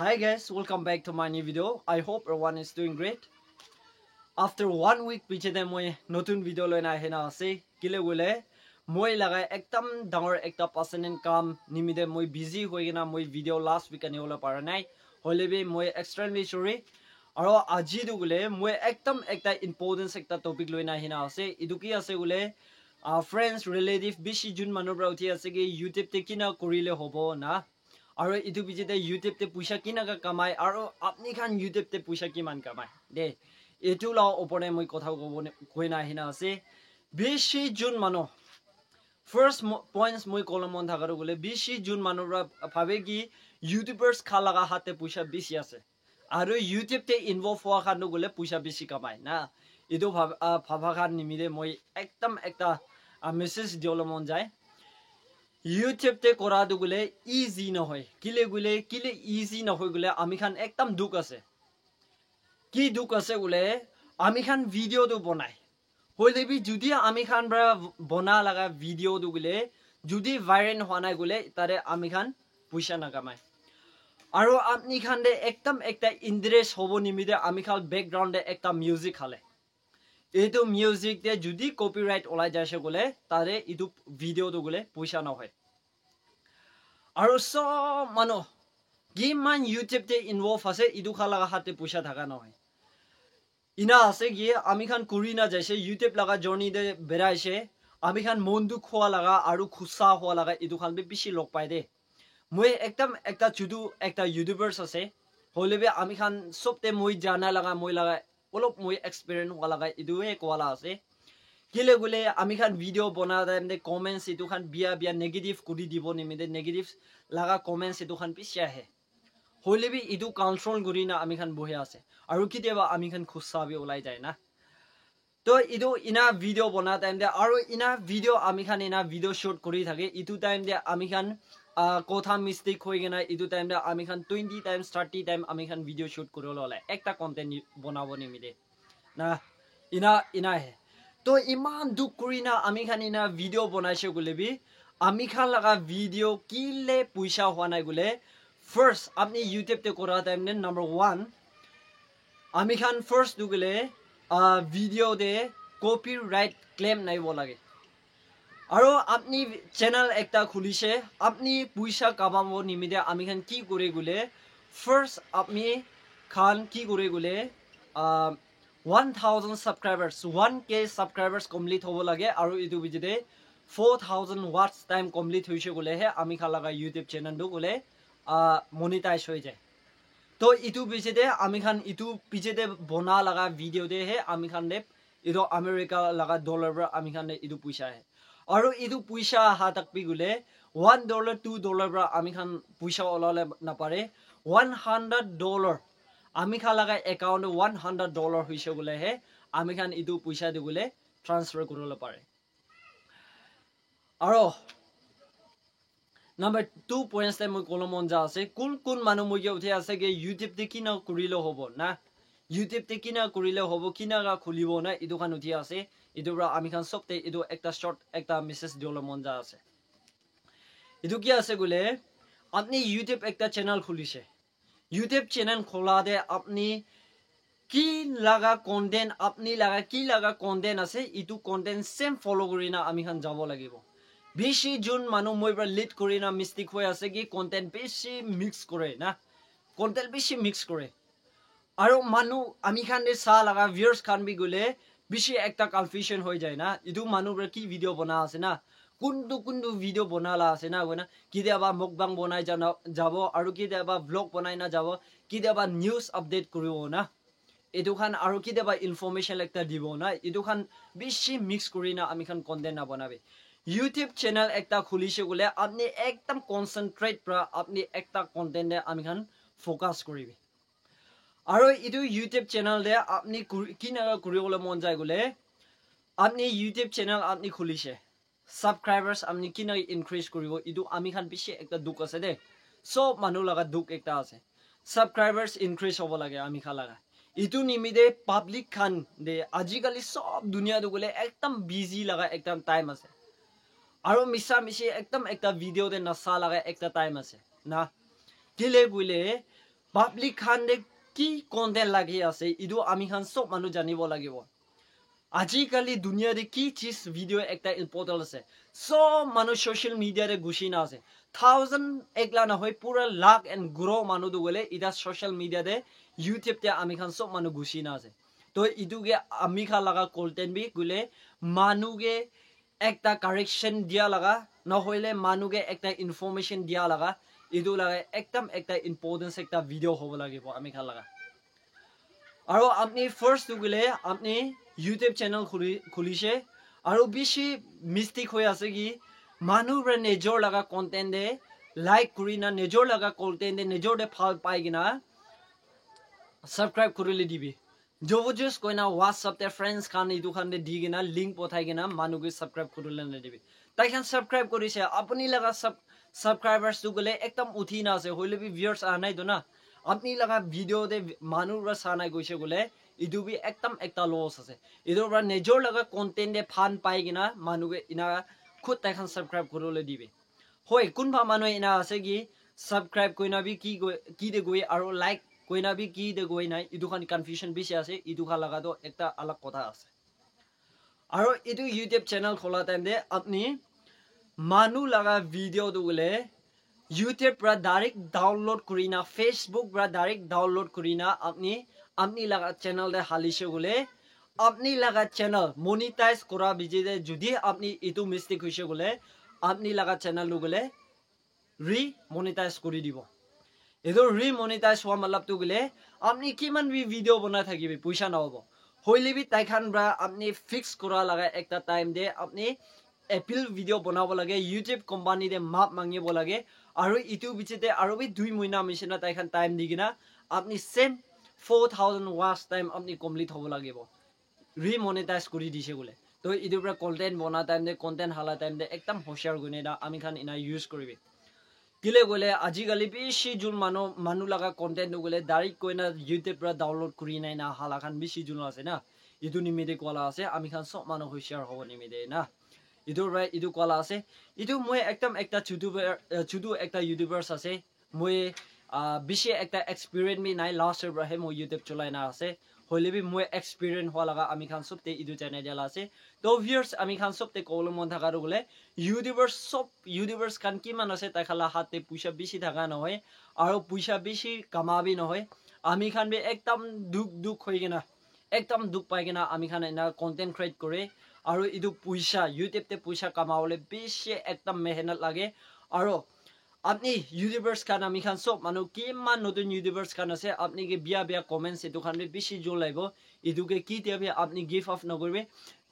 Hi guys, welcome back to my new video. I hope everyone is doing great. After 1 week pichete moi notun video loina hena ase kile gole moi laga ekdam dangor ekta personal kam nimide moi busy hoigina moi video last week ani hola para nai holebe moi extremely sorry aro aji du gole moi ekdam ekta importance ekta topic loina hena ase iduki ase gole friends relative bishi jun manobra uthi ase ge YouTube te kina korile hobo na aro itu bijete YouTube te puisha kinaga kamai aro apni khan YouTube te puisha kiman kamai de etu la opone moi kotha koina hina ase bishi jun mano first points moi kolomon thakaru gole bishi jun manora bhabe ki YouTubers khalaga hate puisha bishi ase aro YouTube te involve howa khan gole puisha bishi kamai na etu bhaba khan nimide moi ekdam ekta message diolomon jai YouTube te kora du gule easy na hoy kile easy na hoy gule ami khan ekdam duk ase ki duk ase gule ami khan video du bonai hoile bi judi ami khan bra bona laga video du gule judi viral hona gule tare ami khan puisha na kamai aro apni khan de ekdam ekta interest hobo nimide ami khal background de ekta music khale etu music de judi copyright olai jaise gole tare etu video du gule puisha na hoy aro so mano giman YouTube te involve ase etu khala hate puisha thaka na hoy ina ase gi ami khan kurina jaise YouTube laga journey de beraise ami khan mondu khwa laga aru khusa hwa laga etu khan be bishi lok pai de moi ekdam ekta chudu ekta YouTubers ase holebe ami khan sobte moi jana laga moi laga olop moi experience hwa laga etu e kwala ase kile gule ami khan video bana time de comments etu khan bia negative kuri dibo nimide negative laga comments etu khan pisya he holebi etu control gurina ami khan bohe ase aru kiteba ami khan khussa bi olai jai na to etu ina video bana time de aru ina video ami khan ina video shoot kori thake etu time de ami khan kotha mistake hoi gena etu time de ami khan 20 times 30 time ami khan video shoot korolo la ekta content banabo nimide na ina he to iman duk kurina ami khan ina video banaise gule bi ami khan laga video kile puisha hwa nai gule first apni YouTube te kora time ne number 1 ami khan first du gule video de copyright claim nai bo lage aro apni channel ekta khulise apni puisha kabamo nimide ami khan ki kore gule first apni khan ki kore gule 1000 subscribers 1k subscribers complete hobo lage aru etu bijide 4000 watts time complete hoise gole he ami khalaga YouTube channel do gole monetize hoi jay to etu bijide ami khan etu bijide bona laga video de he ami khan de edo America laga dollar bra ami khan de etu puisha he aru etu puisha ha tak pi gule $1 $2 bra ami khan puisha olale na pare $100 ami khalaga account $100 hoise gole he ami khan etu puisha de gole transfer korole pare aro number 2 points te moi kolomon ja ase kun manu moi ge uthi ase ge YouTube te kina kurilo hobo na YouTube te kina kurile hobo kina ga khulibo na etu khan uthi ase etu bra ami khan sobte etu ekta short ekta message diolo mon ja ase etu ki ase gole apni YouTube ekta channel khulise YouTube channel khola de apni ki laga content apni laga ki laga content ase etu content same follow kurina ami khan jabo lagibo bishi jun manu moi bra lead kurina mistake hoi ase ki content bishi mix kore na content bishi mix kore aro manu ami khan de sa laga viewers khan bi gule bishi ekta confusion hoi jai na etu manu bra ki video bana ase na kundu video bonala ase na gona kidaba mukbang bonai jabo aru kidaba vlog bonai na jabo kidaba news update koribo na etu khan aru kidaba information lekta dibo na etu khan bishi mix korina ami khan content na banabe YouTube channel ekta khulise gole apni ekdam concentrate pra apni ekta content de ami khan focus koribe aru etu YouTube channel de apni kinaga koribole mon jai gole apni YouTube channel apni khulise subscribers amni kina increase koribo etu ami khan bishi ekta duk ase de so manu laga duk ekta ase subscribers increase hobo lage ami khalaga etu nimide public khan de ajikali sob dunia du gole ekdam busy laga ekdam time ase aro misa mishi ekdam ekta video de nasa laga ekta time ase na kile gule public খানে কি content লাগি আছে ইদু আমি খান সব মানুহ জানিব লাগিব আজিকালি দুনিয়াতে কি চিজ ভিডিও একটা ইম্পর্টেন্ট আছে সব মানুহ সোশ্যাল মিডিয়াতে গুছি না আছে 1000 একলা নহয় পুরা লাখ এন্ড গ্রো মানুহ দুগলে ইদা সোশ্যাল মিডিয়াতে ইউটিউব তে আমি খান সব মানুহ গুছি না আছে তো ইদুগে আমি খা লাগা কন্টেন্ট বি গুলে মানুগে একটা কারেকশন দিয়া লাগা নহলে মানুগে একটা ইনফরমেশন দিয়া লাগা ইদু লাগা একদম একটা ইম্পর্টেন্স একটা ভিডিও হব লাগিব আমি খা লাগা আৰু আপনি ফাৰ্স্ট গুলে আপনি ইউটিউব চ্যানেল খুলিছে আৰু বেশি মিস্টেক হৈ আছে কি মানুহে নিজৰ লাগা কন্টেন্ট দে লাইক কৰি না নিজৰ লাগা কন্টেন্ট দে নিজৰ দে ভাল পাই কিনা সাবস্ক্ৰাইব কৰিলে দিবি জবৰদস্ত কইনা WhatsApp তে ফ্রেন্ডস খান ইদু খান দে দি কিনা লিংক পঠাই কিনা মানুহে সাবস্ক্রাইব কৰিলে না দিবি তাই খান সাবস্ক্ৰাইব কৰিছে আপুনি লাগা সাবস্ক্রাইবার্স তো গলে একদম উঠি না আছে হইলে বি ভিউয়ার্স আ নাই তো না আপনি লাগা ভিডিও দে মানুরা সানাই গৈছে গলে ইদু বি একদম একটা লস আছে ইদুর পৰা নিজৰ লাগা কন্টেন্ট দে ফান পাই কিনা মানুহে ইনা খুদ তাই খান সাবস্ক্রাইব কৰিলে দিবি হয় কোনবা মানুহে ইনা আছে কি সাবস্ক্ৰাইব কইনা বি কি দে গই আৰু লাইক কইনা বি কি দে গই নাই ইদু খান কনফিউশন বেশি আছে ইদু খা লাগা তো একটা আলাদা কথা আছে আৰু ইদু ইউটিউব চ্যানেল খোলা টাইম দে আপনি মানু লাগা ভিডিও দুগলে YouTube পৰা ডাইৰেক্ট ডাউনলোড কৰিনা Facebook পৰা ডাইরেক্ট ডাউনলোড করিনা আপনি লাগা চ্যানেল দে হালিছে গলে আপনি লাগা চ্যানেল মনিটাইজ করা বিজে যদি আপনি ইটো মিস্টেক হইছে গলে আপনি লাগা চ্যানেল গলে রি মনিটাইজ কৰি দিব এটো রি মনিটাইজ হওয়া मतलब তো গলে আপনি কিমান বি ভিডিও বনাই থাকিবি পয়সা নাওব হইলে বি তাইখান ব্রা আপনি ফিক্স করা লাগা একটা টাইম দে আপনি এপিল ভিডিও বনাব লাগে ইউটিউব কোম্পানি দে মাপ মাঙ্গিব লাগে আৰু ইটো বিচতে আৰু বি 2 মহিনা মিছনা তাইখান টাইম দিগিনা আপনি সেম 4000 ওয়াচ টাইম আপনি কমপ্লিট হব লাগিব রি মনিটাইজ কৰি দিছে গলে তো ইটোৰ পৰা কন্টেন্ট বনা টাইম দে কন্টেন্ট হালা টাইম দে একদম হোশিয়াৰ গুনে দা আমি খান ইনা ইউজ কৰিবি কিলে গলে আজিকালি বেশি জুন মানু লাগা কন্টেন্ট গলে ডাইৰেক্ট কইনা ইউটিউব পৰা ডাউনলোড কৰি নাই না হালা খান বেশি জুন আছে না ইটো নিমিদে কলা আছে আমি খান সব মানুহ হোশিয়ার হব নিমিদে না ইটোৰ পৰা ইটো কলা আছে ইটো মই একদম একটা ছোটো একটা ইউটিউবাৰ্স আছে মই বেশি একটা এক্সপেৰিয়েন্স মি নাই লাস্ট ইয়াৰ পৰা মই ইউটিউব চলাই না আছে হইলে বি মই এক্সপেরিয়েন্স হওয়া লাগা আমি খান সবতে ইটো চ্যানেল দিলা আছে তো ভিউয়ার্স আমি খান সবতে কলম মন থাকা গলে ইউটিউবার্স খান কিমান আছে তাই খালা হাতে পয়সা বেশি থাকা নহয় আৰু পয়সা বেশি কামাবি নহয় আমি খান বি একদম দুখ হৈ কিনা একদম দুখ পাই কিনা আমি খান এনা কন্টেন্ট ক্রিয়েট করে আৰু ইদু পয়সা ইউটিউব তে পয়সা কামাবলে বেশি একদম মেহনত লাগে আৰু আপনি ইউটিউবার্স খান আমি খান সব মানুহ কিমান নতুন ইউটিউবার্স খান আছে আপনি কে বিয়া কমেন্টস এটো খান বেশি জোর লাগিব ইদুকে কি দিবি আপনি গিভ অফ নকরবে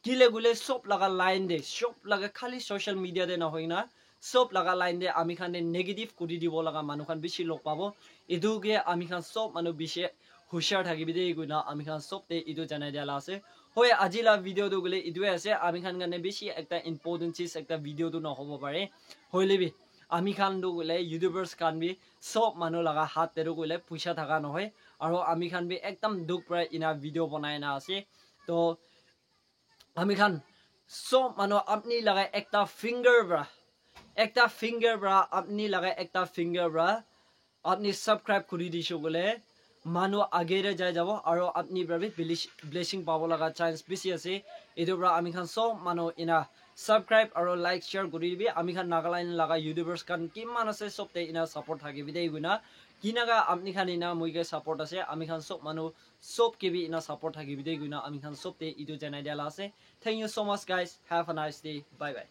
কিলে গুলে সব লাগা লাইন দে সব লাগা খালি সোশ্যাল মিডিয়া দে না হয় না সব লাগা লাইন দে আমি খান নেগেটিভ কৰি দিব লাগা মানুহ খান বেশি লোক পাবো ইদুকে আমি খান সব মানুহ বেশি হুশিয়ার থাকিবি দে গুনা আমি খান সবতে ইদু জানাই দিলা আছে হয় আজিলা ভিডিও তো গলে ইদুয়ে আছে আমি খান গানে বেশি একটা ইম্পর্টেন্ট চিজ একটা ভিডিও তো নহব পারে হইলেবি আমি খান দো গলে ইউটিউবার্স খান বি সব মানুহ লাগা হাত তেৰো গলে পয়সা থাকা নহয় আৰু আমি খান বি একদম দুখ পৰা ইনা ভিডিও বনাই না আছে তো আমি খান সব মানুহ আপনি লাগা একটা ফিঙ্গার ব্রা আপনি লাগা একটা ফিঙ্গার ব্রা আপনি সাবস্ক্রাইব কৰি দিছো গলে মানুহ আগেৰে যাই যাব আৰু আপনি বাবে ব্লেসিং পাব লাগা চান্স বেশি আছে এটোৰ পৰা আমি খান সব মানুহ ইনা সাবস্ক্ৰাইব আৰু লাইক শেয়াৰ কৰি দিবি আমি খান নাগালাইন লাগা ইউটিউবার্স খান কিমান আছে সবতে ইনা সাপোর্ট থাকিবি দেই গুনা কিনাগা আপনি খান ইনা মইকে সাপোর্ট আছে আমি খান সব মানুহ সব কেবি ইনা সাপোর্ট থাকিবি দেই গুনা আমি খান সবতে ইটো জানাই দিলা আছে thank you so much guys have a nice day bye by